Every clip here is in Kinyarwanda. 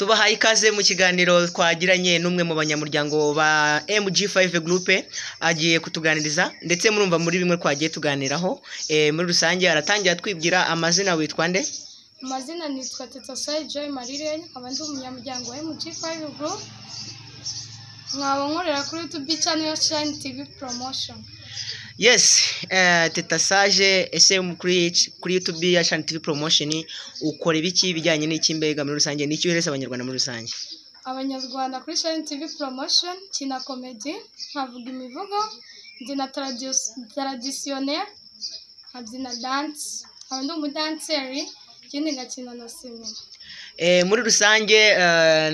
tubahaye ikaze mu kiganiro twagiranye n'umwe mu banyamuryango ba MG5 Group agiye kutuganiriza ndetse murumva muri bimwe twagiye tuganiraho muri rusange aratangira twibwira amazina witwa nde? Amazina nitwa Tetasaye Joy Marilene abandi umunyamuryango wa MG5 Group nkaba nkorera kuri YouTube channel ya Shine TV Promotion. Yes, Tetasaje ese kuri YouTube ya Shine TV Promotion ukora ibiki bijyanye n'iki mbega muri rusange n'icyo uhereza abanyarwanda muri rusange? Abanyarwanda kuri Shine TV Promotion kina comedy, nkavuga imivugo, ndina traditionnel, nkabina dance, abandi umudanseri, ikindi ngakina na cinema. Muri rusange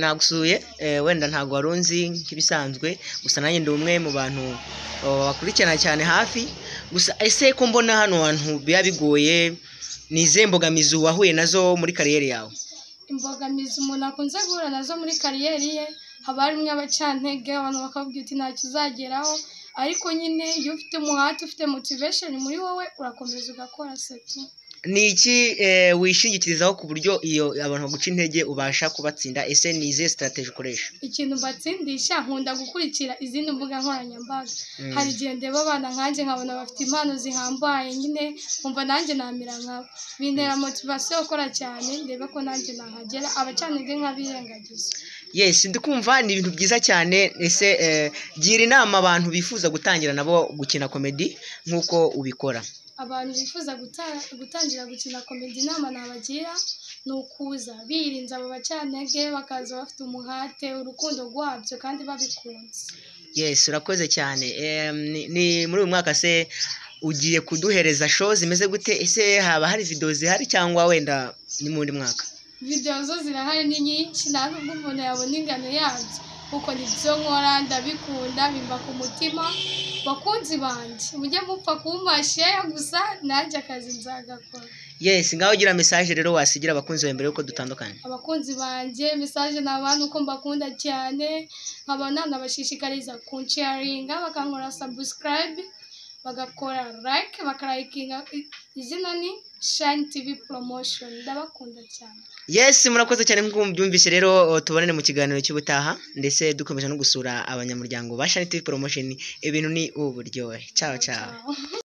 nagusuye wenda ntago warunzi nk'ibisanzwe gusa nanjye ndi umwe mu bantu bakurikirana cyane hafi gusa ese ko mbona hano hantu biya bigoye nize mbogamizi wahuye nazo muri kariyeri yawe? Imbogamizi umuntu akunze guhura nazo muri kariyeri ye haba harimo abacantege abantu bakavuga uti ntacyo uzageraho ariko nyine iyo ufite umuhate ufite motivation muri wowe urakomeza ugakora setu. Ni iki wishingikirizaho ku buryo iyo abantu baguca intege ubasha kubatsinda? Ese ni izihe strategy ukoresha? Ikintu batsindisha nkunda gukurikira izindi mbuga nkoranyambaga. Hari igihe ndeba abana nkanjye nkabona bafite impano zihambaye nyine umva nanjye namira nkabo bintera motivation yo gukora cyane ndebe ko nanjye nahagera abacantege nkabirengagiza. Yes, ndikumva ni ibintu byiza cyane. Ese gira inama abantu bifuza gutangira nabo gukina comedy nkuko ubikora. Abantu bifuza gutangira gukina comedy inama nabagira ni ukuza birinze abo bacantege bakaza bafite umuhate urukundo rwabyo kandi babikunze. Yes, urakoze cyane. Ni muri uyu mwaka se ugiye kuduhereza show zimeze gute? Ese haba hari video zihari cyangwa wenda ni mu ndi mwaka? Video zo zirahari ni nyinshi ntabwo umuntu yabona ingano yabyo kuko nibyo nkora ndabikunda bimba ku mutima. Bakunzi banje mujye mupfa kumpashe gusa nanjye akazi nzagakora. Yes, ngaho gira message rero wasigira abakunzi bawe mbere yuko dutandukanye. Abakunzi banje message n'abantu uko mbakunda cyane nkabana nabashishikariza kunsharinga bakankora subscribe bagakora like bakarayikinga izina ni Shine TV Promotion ndabakunda cyane. Yes, murakoze cyane nkuko mubyumvise rero tubonane mu kiganiro cy'ubutaha ndetse dukomeje no gusura abanyamuryango ba Shine TV Promotion ibintu ni uburyohe. Ciao ciao.